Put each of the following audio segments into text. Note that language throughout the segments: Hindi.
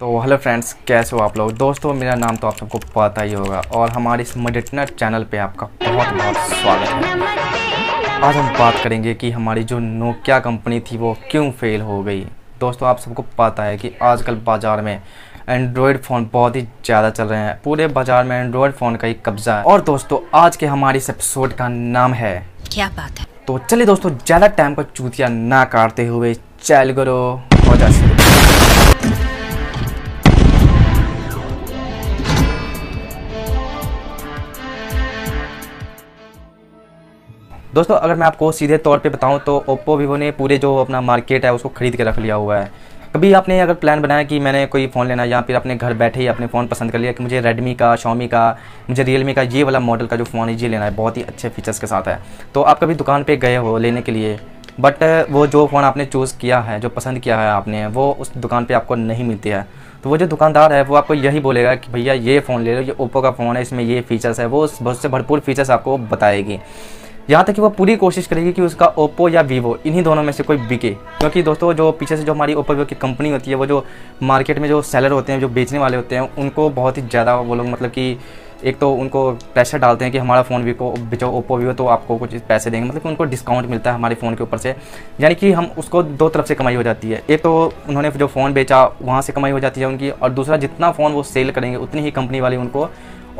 तो हेलो फ्रेंड्स, कैसे हो आप लोग। दोस्तों मेरा नाम तो आप सबको पता ही होगा और हमारे इस मडिटनर चैनल पे आपका बहुत बहुत स्वागत है। आज हम बात करेंगे कि हमारी जो नोकिया कंपनी थी वो क्यों फेल हो गई। दोस्तों आप सबको पता है कि आजकल बाज़ार में एंड्रॉयड फ़ोन बहुत ही ज़्यादा चल रहे हैं। पूरे बाज़ार में एंड्रॉयड फ़ोन का ही कब्ज़ा है। और दोस्तों आज के हमारे इस एपिसोड का नाम है क्या बात है। तो चलिए दोस्तों ज़्यादा टाइम का चूतिया ना काटते हुए चल करो हो जा। दोस्तों अगर मैं आपको सीधे तौर पे बताऊं तो ओप्पो वीवो ने पूरे जो अपना मार्केट है उसको ख़रीद के रख लिया हुआ है। कभी आपने अगर प्लान बनाया कि मैंने कोई फ़ोन लेना है या फिर अपने घर बैठे ही अपने फ़ोन पसंद कर लिया कि मुझे रेडमी का, शॉमी का, मुझे रियलमी का ये वाला मॉडल का जो फ़ोन है ये लेना है, बहुत ही अच्छे फीचर्स के साथ है, तो आप कभी दुकान पर गए हो लेने के लिए, बट वो जो फ़ोन आपने चूज़ किया है, जो पसंद किया है आपने, वो उस दुकान पर आपको नहीं मिलती है। तो वो जो दुकानदार है वो आपको यही बोलेगा कि भैया ये फ़ोन ले लो, ये ओप्पो का फ़ोन है, इसमें ये फ़ीचर्स है, वो बहुत से भरपूर फीचर्स आपको बताएगी। यहाँ तक कि वो पूरी कोशिश करेगी कि उसका ओप्पो या वीवो इन्हीं दोनों में से कोई बिके। क्योंकि दोस्तों जो पीछे से जो हमारी ओप्पो वीवो की कंपनी होती है, वो जो मार्केट में जो सेलर होते हैं, जो बेचने वाले होते हैं, उनको बहुत ही ज़्यादा वो लोग मतलब कि एक तो उनको प्रेशर डालते हैं कि हमारा फ़ोन बेचो ओप्पो वीवो तो आपको कुछ पैसे देंगे, मतलब कि उनको डिस्काउंट मिलता है हमारे फ़ोन के ऊपर से। यानी कि हम उसको दो तरफ से कमाई हो जाती है। एक तो उन्होंने जो फ़ोन बेचा वहाँ से कमाई हो जाती है उनकी, और दूसरा जितना फ़ोन वो सेल करेंगे उतनी ही कंपनी वाले उनको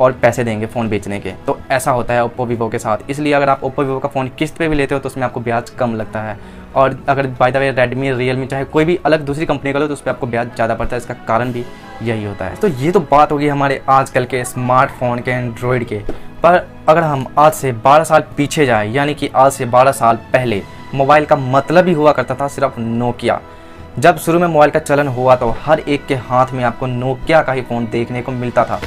और पैसे देंगे फ़ोन बेचने के। तो ऐसा होता है ओप्पो वीवो के साथ। इसलिए अगर आप ओप्पो वीवो का फ़ोन किस्त पे भी लेते हो तो उसमें आपको ब्याज कम लगता है, और अगर by the way Redmi, Realme, चाहे कोई भी अलग दूसरी कंपनी का लो तो उस पर आपको ब्याज ज़्यादा पड़ता है। इसका कारण भी यही होता है। तो ये तो बात होगी हमारे आजकल के स्मार्टफोन के, एंड्रॉयड के। पर अगर हम आज से 12 साल पीछे जाए, यानी कि आज से 12 साल पहले मोबाइल का मतलब ही हुआ करता था सिर्फ नोकिया। जब शुरू में मोबाइल का चलन हुआ तो हर एक के हाथ में आपको नोकिया का ही फ़ोन देखने को मिलता था।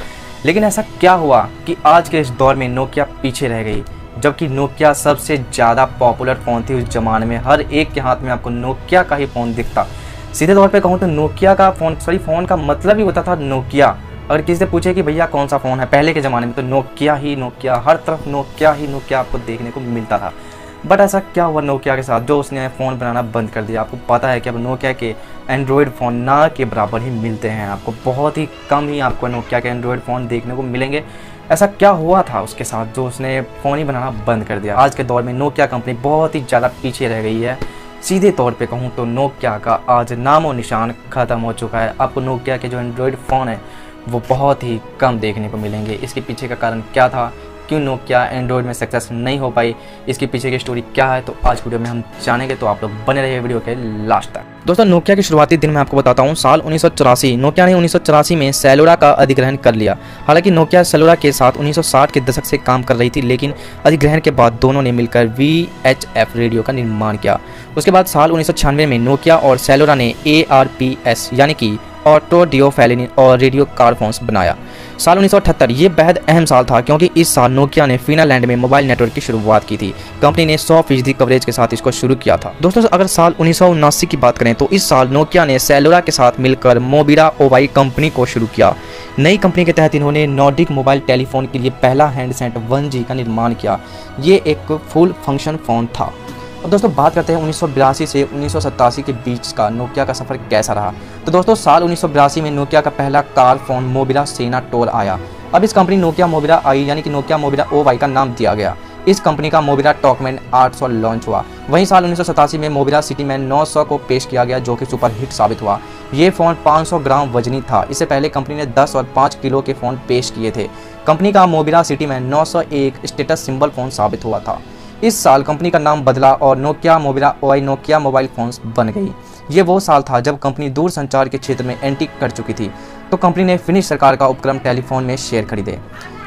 लेकिन ऐसा क्या हुआ कि आज के इस दौर में नोकिया पीछे रह गई, जबकि नोकिया सबसे ज़्यादा पॉपुलर फ़ोन थी उस ज़माने में। हर एक के हाथ में आपको नोकिया का ही फ़ोन दिखता। सीधे तौर पे कहूँ तो नोकिया का फ़ोन का मतलब ही होता था नोकिया। अगर किसी से पूछे कि भैया कौन सा फ़ोन है पहले के ज़माने में, तो नोकिया ही नोकिया, हर तरफ नोकिया ही नोकिया आपको देखने को मिलता था। बट ऐसा क्या हुआ नोकिया के साथ जो उसने फ़ोन बनाना बंद कर दिया। आपको पता है कि अब नोकिया के एंड्रॉयड फ़ोन ना के बराबर ही मिलते हैं। आपको बहुत ही कम ही आपको नोकिया के एंड्रॉयड फ़ोन देखने को मिलेंगे। ऐसा क्या हुआ था उसके साथ जो उसने फ़ोन ही बनाना बंद कर दिया। आज के दौर में नोकिया कंपनी बहुत ही ज़्यादा पीछे रह गई है। सीधे तौर पे कहूँ तो नोकिया का आज नामो निशान ख़त्म हो चुका है। आपको नोकिया के जो एंड्रॉयड फ़ोन है वो बहुत ही कम देखने को मिलेंगे। इसके पीछे का कारण क्या था, क्यों नोकिया एंड्रॉयड में सक्सेस नहीं हो पाई, इसके पीछे की स्टोरी क्या है, तो आज वीडियो में हम जानेंगे। तो आप लोग बने रहिए वीडियो के लास्ट तक। दोस्तों नोकिया के शुरुआती दिन मैं आपको बताता हूँ। साल 1984 नोकिया ने 1984 में सेलुलर का अधिग्रहण कर लिया। हालांकि नोकिया सेलुलर के साथ 1960 के दशक से काम कर रही थी, लेकिन अधिग्रहण के बाद दोनों ने मिलकर VHF रेडियो का निर्माण किया। उसके बाद साल 1996 में नोकिया और सेलुलर ने ARPS यानी कि ऑटो डियोफैलिन और रेडियो कार फोन्स बनाया। साल 1978 ये बेहद अहम साल था क्योंकि इस साल नोकिया ने फिनलैंड में मोबाइल नेटवर्क की शुरुआत की थी। कंपनी ने 100% कवरेज के साथ इसको शुरू किया था। दोस्तों अगर साल 1979 की बात करें तो इस साल नोकिया ने सेलुलर के साथ मिलकर मोबिरा ओवाई कंपनी को शुरू किया। नई कंपनी के तहत इन्होंने नॉर्डिक मोबाइल टेलीफोन के लिए पहला हैंडसेट 1G का निर्माण किया। ये एक फुल फंक्शन फ़ोन था। अब दोस्तों बात करते हैं 1982 से 1987 के बीच का नोकिया का सफ़र कैसा रहा। तो दोस्तों साल 1982 में नोकिया का पहला कार फ़ोन मोबिरा सेनाटोर आया। अब इस कंपनी नोकिया मोबिरा आई यानी कि नोकिया मोबिरा ओवाई का नाम दिया गया। इस कंपनी का मोबिरा टॉकमैन 800 लॉन्च हुआ। वहीं साल 1987 में मोबिरा सिटीमैन 900 को पेश किया गया जो कि सुपर हिट साबित हुआ। ये फ़ोन 500 ग्राम वजनी था। इससे पहले कंपनी ने 10 और 5 किलो के फ़ोन पेश किए थे। कंपनी का मोबिरा सिटीमैन 900 एक स्टेटस सिंबल फ़ोन साबित हुआ था। इस साल कंपनी का नाम बदला और Nokia Mobira Oy Nokia mobile phones बन गई। ये वो साल था जब कंपनी दूर संचार के क्षेत्र में एंट्री कर चुकी थी, तो कंपनी ने फिनिश सरकार का उपक्रम टेलीफोन में शेयर खरीदे।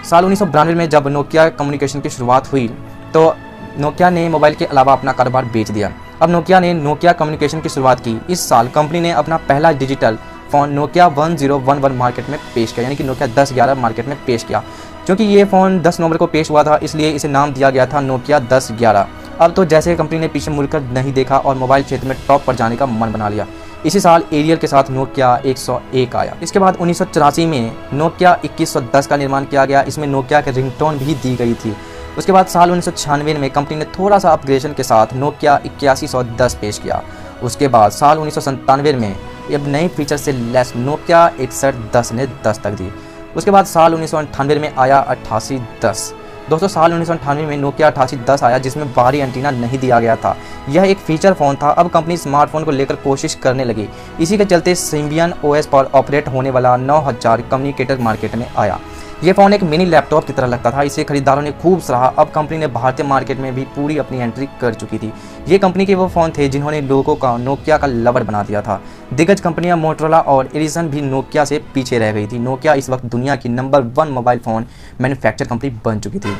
साल 1992 में जब नोकिया कम्युनिकेशन की शुरुआत हुई तो नोकिया ने मोबाइल के अलावा अपना कारोबार बेच दिया। अब नोकिया ने नोकिया कम्युनिकेशन की शुरुआत की। इस साल कंपनी ने अपना पहला डिजिटल फ़ोन नोकिया 1011 मार्केट में पेश किया, यानी कि नोकिया 1011 मार्केट में पेश किया। क्योंकि ये फ़ोन 10 नवंबर को पेश हुआ था इसलिए इसे नाम दिया गया था नोकिया 1011। अब तो जैसे कंपनी ने पीछे मुड़कर नहीं देखा और मोबाइल क्षेत्र में टॉप पर जाने का मन बना लिया। इसी साल एरियल के साथ नोकिया 101 आया। इसके बाद 1984 में नोकिया 2110 का निर्माण किया गया। इसमें नोकिया के रिंगटोन भी दी गई थी। उसके बाद साल 1996 में कंपनी ने थोड़ा सा अपग्रेडेशन के साथ नोकिया 8110 पेश किया। उसके बाद साल 1997 में अब नए फीचर से लैस नोकिया 6110 ने 10 तक दी। उसके बाद साल 1998 में आया 8810। दोस्तों साल 1998 में नोकिया 8810 आया, जिसमें बाहरी एंटीना नहीं दिया गया था। यह एक फीचर फ़ोन था। अब कंपनी स्मार्टफोन को लेकर कोशिश करने लगी। इसी के चलते सिम्बियन ओएस पर ऑपरेट होने वाला 9000 कम्युनिकेटर मार्केट में आया। ये फ़ोन एक मिनी लैपटॉप की तरह लगता था। इसे खरीदारों ने खूब सराहा। अब कंपनी ने भारतीय मार्केट में भी पूरी अपनी एंट्री कर चुकी थी। ये कंपनी के वो फ़ोन थे जिन्होंने लोगों का नोकिया का लवर बना दिया था। दिग्गज कंपनियां मोटरोला और एडिसन भी नोकिया से पीछे रह गई थी। नोकिया इस वक्त दुनिया की number 1 mobile phone manufacture company बन चुकी थी।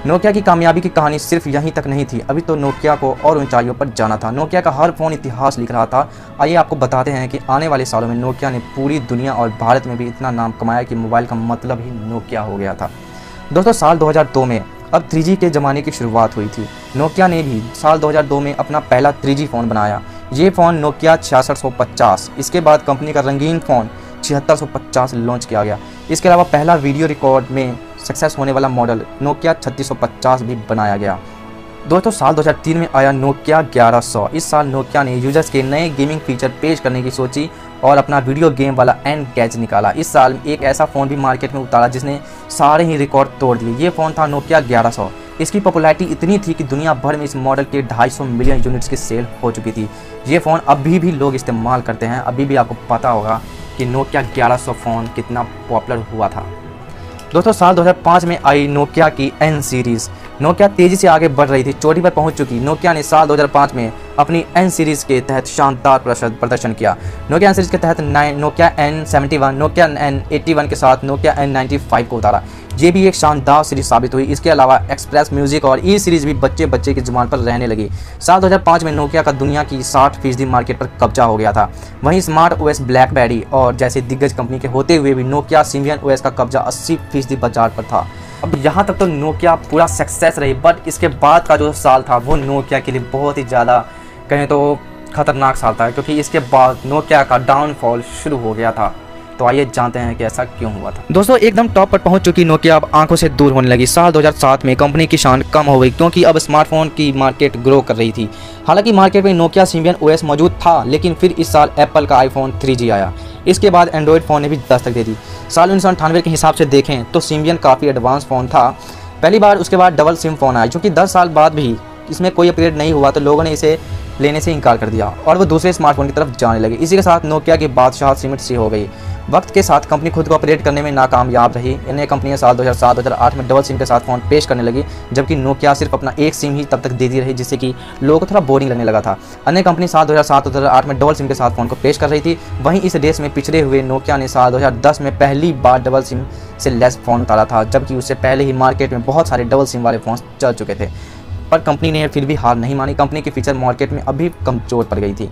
नोकिया की कामयाबी की कहानी सिर्फ यहीं तक नहीं थी। अभी तो नोकिया को और ऊंचाइयों पर जाना था। नोकिया का हर फ़ोन इतिहास लिख रहा था। आइए आपको बताते हैं कि आने वाले सालों में नोकिया ने पूरी दुनिया और भारत में भी इतना नाम कमाया कि मोबाइल का मतलब ही नोकिया हो गया था। दोस्तों साल 2002 में अब 3G के ज़माने की शुरुआत हुई थी। नोकिया ने भी साल 2002 में अपना पहला 3G फ़ोन बनाया। ये फ़ोन नोकिया 6650। इसके बाद कंपनी का रंगीन फ़ोन 7650 लॉन्च किया गया। इसके अलावा पहला वीडियो रिकॉर्ड में सक्सेस होने वाला मॉडल नोकिया 3650 भी बनाया गया। दोस्तों साल 2003 में आया नोकिया 1100। इस साल नोकिया ने यूजर्स के नए गेमिंग फीचर पेश करने की सोची और अपना वीडियो गेम वाला एन कैच निकाला। इस साल एक ऐसा फ़ोन भी मार्केट में उतारा जिसने सारे ही रिकॉर्ड तोड़ दिए। ये फ़ोन था नोकिया 1100। इसकी पॉपुलैरिटी इतनी थी कि दुनिया भर में इस मॉडल के 250 मिलियन यूनिट्स की सेल हो चुकी थी। ये फ़ोन अभी भी लोग इस्तेमाल करते हैं। अभी भी आपको पता होगा कि नोकिया 1100 फ़ोन कितना पॉपुलर हुआ था। दोस्तों साल 2005 में आई नोकिया की एन सीरीज़। नोकिया तेज़ी से आगे बढ़ रही थी, चोटी पर पहुंच चुकी। नोकिया ने साल 2005 में अपनी एन सीरीज़ के तहत शानदार प्रदर्शन किया। नोकिया एन सीरीज़ के तहत नोकिया N71, नोकिया N81 के साथ नोकिया N95 को उतारा। ये भी एक शानदार सीरीज साबित हुई। इसके अलावा एक्सप्रेस म्यूजिक और ई सीरीज़ भी बच्चे की जुबान पर रहने लगी। साल 2005 में नोकिया का दुनिया की 60% मार्केट पर कब्जा हो गया था। वहीं स्मार्ट ओएस, ब्लैकबेरी और जैसे दिग्गज कंपनी के होते हुए भी नोकिया सिम्बियन ओएस का कब्जा 80% बाजार पर था। अब यहाँ तक तो नोकिया पूरा सक्सेस रही, बट इसके बाद का जो साल था वो नोकिया के लिए बहुत ही ज़्यादा कहें तो खतरनाक साल था, क्योंकि इसके बाद नोकिया का डाउनफॉल शुरू हो गया था। तो आइए जानते हैं कि ऐसा क्यों हुआ था। दोस्तों एकदम टॉप पर पहुंच चुकी नोकिया अब आंखों से दूर होने लगी। साल 2007 में कंपनी की शान कम हो गई, क्योंकि अब स्मार्टफोन की मार्केट ग्रो कर रही थी। हालांकि मार्केट में नोकिया सिम्बियन ओएस मौजूद था, लेकिन फिर इस साल एप्पल का आईफोन 3G आया। इसके बाद एंड्रॉयड फ़ोन ने भी दस्तक दे दी। साल 1998 के हिसाब से देखें तो सिम्बियन काफ़ी एडवांस फ़ोन था पहली बार। उसके बाद डबल सिम फ़ोन आया, जो कि 10 साल बाद भी इसमें कोई अपग्रेड नहीं हुआ, तो लोगों ने इसे लेने से इनकार कर दिया और वो दूसरे स्मार्टफोन की तरफ जाने लगे। इसी के साथ नोकिया की बादशाह सीमित सी हो गई। वक्त के साथ कंपनी खुद को ऑपरेट करने में नाकामयाब रही। अन्य कंपनियां साल 2007-2008 में डबल सिम के साथ फ़ोन पेश करने लगी, जबकि नोकिया सिर्फ अपना एक सिम ही तब तक देती रही, जिससे कि लोगों को थोड़ा बोरिंग लगने लगा था। अन्य कंपनी साल 2007-2008 में डबल सिम के साथ फ़ोन को पेश कर रही थी। वहीं इस रेस में पिछड़े हुए नोकिया ने साल 2010 में पहली बार डबल सिम से लेस फ़ोन उतारा था, जबकि उससे पहले ही मार्केट में बहुत सारे डबल सिम वाले फ़ोन चल चुके थे। पर कंपनी ने फिर भी हार नहीं मानी। कंपनी की फीचर मार्केट में अभी कमज़ोर पड़ गई थी।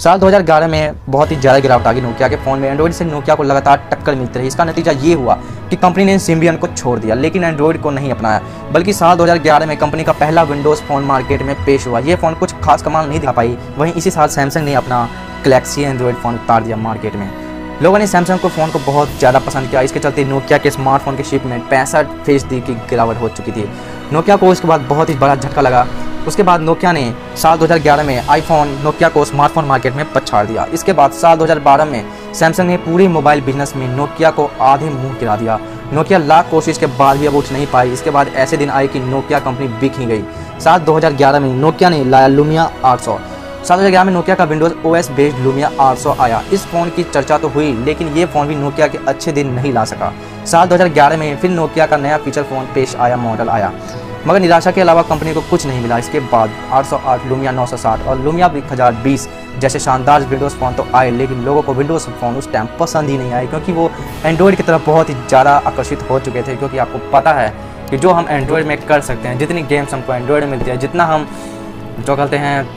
साल 2011 में बहुत ही ज़्यादा गिरावट आ गई नोकिया के फ़ोन में। एंड्रॉयड से नोकिया को लगातार टक्कर मिलती रही। इसका नतीजा ये हुआ कि कंपनी ने सिम्बियन को छोड़ दिया, लेकिन एंड्रॉयड को नहीं अपनाया। बल्कि साल 2011 में कंपनी का पहला विंडोज़ फ़ोन मार्केट में पेश हुआ। ये फ़ोन कुछ खास कमाल नहीं दिखा पाई। वहीं इसी साल सैमसंग ने अपना गैलेक्सी एंड्रॉयड फ़ोन उतार दिया मार्केट में। लोगों ने सैमसंग को फ़ोन को बहुत ज़्यादा पसंद किया। इसके चलते नोकिया के स्मार्टफोन की शिपमेंट 65% की गिरावट हो चुकी थी। नोकिया को इसके बाद बहुत ही बड़ा झटका लगा। उसके बाद नोकिया ने साल 2011 में आईफोन नोकिया को स्मार्टफोन मार्केट में पछाड़ दिया। इसके बाद साल 2012 में सैमसंग ने पूरे मोबाइल बिजनेस में नोकिया को आधे मुंह गिरा दिया। नोकिया लाख कोशिश के बाद भी अब उठ नहीं पाई। इसके बाद ऐसे दिन आए कि नोकिया कंपनी बिक ही गई। साल 2011 में नोकिया ने लाया लुमिया 800। साल 2011 में नोकिया का विंडोज़ ओएस बेस्ड लुमिया 800 आया। इस फ़ोन की चर्चा तो हुई, लेकिन ये फ़ोन भी नोकिया के अच्छे दिन नहीं ला सका। साल 2011 में फिर नोकिया का नया फीचर फ़ोन पेश आया, मॉडल आया, मगर निराशा के अलावा कंपनी को कुछ नहीं मिला। इसके बाद 808, लुमिया 960 और लुमिया 1020 जैसे शानदार विंडोज़ फ़ोन तो आए, लेकिन लोगों को विंडोज़ फ़ोन उस टाइम पसंद ही नहीं आए, क्योंकि वो एंड्रॉयड की तरफ बहुत ही ज़्यादा आकर्षित हो चुके थे। क्योंकि आपको पता है कि जो हम एंड्रॉयड में कर सकते हैं, जितनी गेम्स हमको एंड्रॉयड में मिलती है, जितना हम जो कहते हैं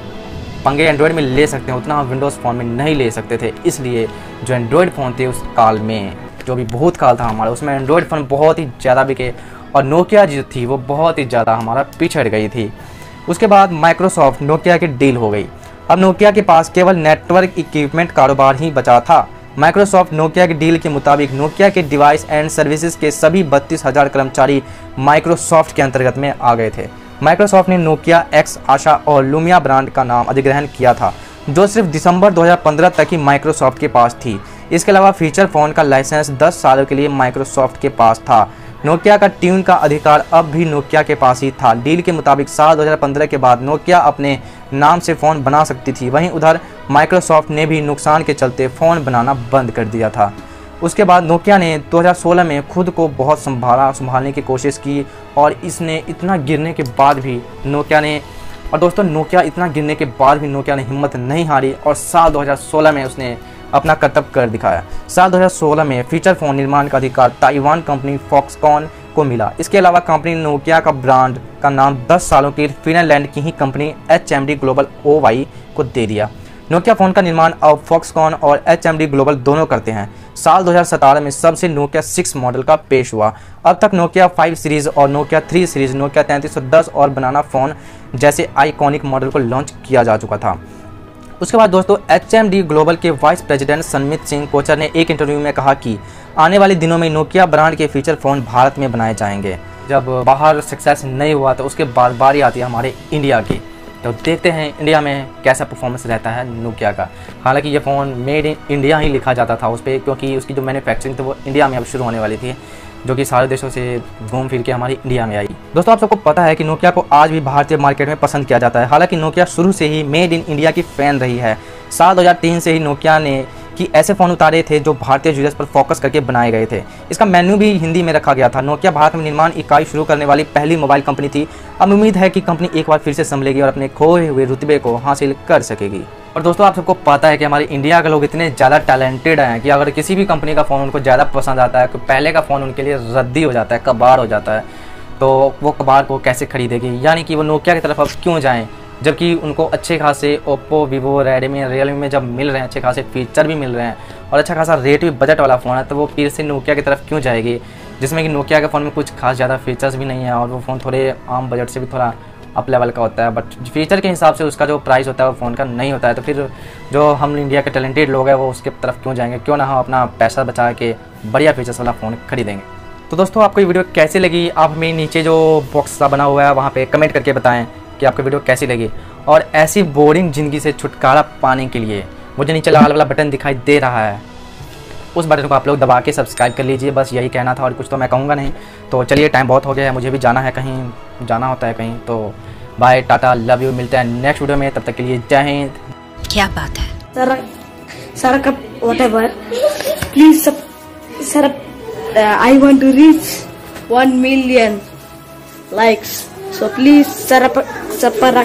पंगे एंड्रॉयड में ले सकते हैं, उतना हम विंडोज़ फ़ोन में नहीं ले सकते थे। इसलिए जो एंड्रॉयड फ़ोन थे उस काल में, जो भी बहुत काल था हमारा, उसमें एंड्रॉयड फ़ोन बहुत ही ज़्यादा बिके और नोकिया जो थी वो बहुत ही ज़्यादा हमारा पिछड़ गई थी। उसके बाद माइक्रोसॉफ्ट नोकिया की डील हो गई। अब नोकिया के पास केवल नेटवर्क इक्विपमेंट कारोबार ही बचा था। माइक्रोसॉफ्ट नोकिया की डील के मुताबिक नोकिया के डिवाइस एंड सर्विसेज के सभी 32,000 कर्मचारी माइक्रोसॉफ्ट के अंतर्गत में आ गए थे। माइक्रोसॉफ्ट ने नोकिया एक्स, आशा और लुमिया ब्रांड का नाम अधिग्रहण किया था। जो सिर्फ दिसंबर 2015 तक ही माइक्रोसॉफ्ट के पास थी। इसके अलावा फीचर फ़ोन का लाइसेंस 10 सालों के लिए माइक्रोसॉफ्ट के पास था। नोकिया का ट्यून का अधिकार अब भी नोकिया के पास ही था। डील के मुताबिक साल 2015 के बाद नोकिया अपने नाम से फ़ोन बना सकती थी। वहीं उधर माइक्रोसॉफ्ट ने भी नुकसान के चलते फ़ोन बनाना बंद कर दिया था। उसके बाद नोकिया ने 2016 में खुद को बहुत संभालने की कोशिश की और इसने इतना गिरने के बाद भी नोकिया ने हिम्मत नहीं हारी और साल 2016 में उसने अपना कर्तव्य कर दिखाया। साल 2016 में फीचर फ़ोन निर्माण का अधिकार ताइवान कंपनी फॉक्सकॉन को मिला। इसके अलावा कंपनी ने नोकिया का ब्रांड का नाम 10 सालों की फिनलैंड की ही कंपनी HMD ग्लोबल OY को दे दिया। नोकिया फ़ोन का निर्माण अब फॉक्सकॉन और HMD ग्लोबल दोनों करते हैं। साल 2017 में सबसे नोकिया 6 मॉडल का पेश हुआ। अब तक नोकिया 5 सीरीज़ और नोकिया 3 सीरीज़, नोकिया 3310 और बनाना फ़ोन जैसे आइकॉनिक मॉडल को लॉन्च किया जा चुका था। उसके बाद दोस्तों HMD ग्लोबल के वाइस प्रेसिडेंट सनमित सिंह कोचर ने एक इंटरव्यू में कहा कि आने वाले दिनों में नोकिया ब्रांड के फीचर फ़ोन भारत में बनाए जाएंगे। जब बाहर सक्सेस नहीं हुआ तो उसके बाद बारी आती है हमारे इंडिया की। तो देखते हैं इंडिया में कैसा परफॉर्मेंस रहता है नोकिया का। हालांकि ये फ़ोन मेड इन इंडिया ही लिखा जाता था उस पर, क्योंकि उसकी जो मैन्युफैक्चरिंग थी वो इंडिया में अब शुरू होने वाली थी, जो कि सारे देशों से घूम फिर के हमारी इंडिया में आई। दोस्तों आप सबको पता है कि नोकिया को आज भी भारतीय मार्केट में पसंद किया जाता है। हालांकि नोकिया शुरू से ही मेड इन इंडिया की फ़ैन रही है। साल 2003 से ही नोकिया ने ऐसे फ़ोन उतारे थे जो भारतीय यूजर्स पर फोकस करके बनाए गए थे। इसका मेन्यू भी हिंदी में रखा गया था। नोकिया भारत में निर्माण इकाई शुरू करने वाली पहली मोबाइल कंपनी थी। अब उम्मीद है कि कंपनी एक बार फिर से संभलेगी और अपने खोए हुए रुतबे को हासिल कर सकेगी। और दोस्तों आप सबको पता है कि हमारे इंडिया के लोग इतने ज़्यादा टैलेंटेड हैं कि अगर किसी भी कंपनी का फ़ोन उनको ज़्यादा पसंद आता है तो पहले का फ़ोन उनके लिए रद्दी हो जाता है, कबाड़ हो जाता है। तो वो कबाड़ को कैसे खरीदेगी, यानी कि वो नोकिया की तरफ अब क्यों जाएँ, जबकि उनको अच्छे खासे ओप्पो, वीवो, रेडमी, रियलमी में जब मिल रहे हैं, अच्छे खासे फीचर भी मिल रहे हैं और अच्छा खासा रेट भी बजट वाला फ़ोन है, तो वो फिर से नोकिया की तरफ क्यों जाएगी, जिसमें कि नोकिया के फ़ोन में कुछ खास ज़्यादा फीचर्स भी नहीं है और वो फ़ोन थोड़े आम बजट से भी थोड़ा अप लेवल का होता है। बट फीचर के हिसाब से उसका जो प्राइस होता है वो फ़ोन का नहीं होता है। तो फिर जो हम इंडिया के टैलेंटेड लोग हैं वो उसके तरफ क्यों जाएंगे, क्यों ना हम अपना पैसा बचा के बढ़िया फीचर्स वाला फ़ोन खरीदेंगे। तो दोस्तों आपको ये वीडियो कैसी लगी, आप हमें नीचे जो बॉक्स सा बना हुआ है वहाँ पे कमेंट करके बताएं कि आपको वीडियो कैसी लगी। और ऐसी बोरिंग ज़िंदगी से छुटकारा पाने के लिए मुझे नीचे लाल वाला बटन दिखाई दे रहा है, उस बटन को आप लोग दबा के सब्सक्राइब कर लीजिए। बस यही कहना था और कुछ तो मैं कहूँगा नहीं। तो चलिए टाइम बहुत हो गया है, मुझे भी जाना है, कहीं जाना होता है कहीं। तो बाय, टाटा, लव यू, मिलते हैं नेक्स्ट वीडियो में, तब तक के लिए जय हिंद। क्या बात है sir whatever please sir I want to reach 1 million likes, so please Sarapakara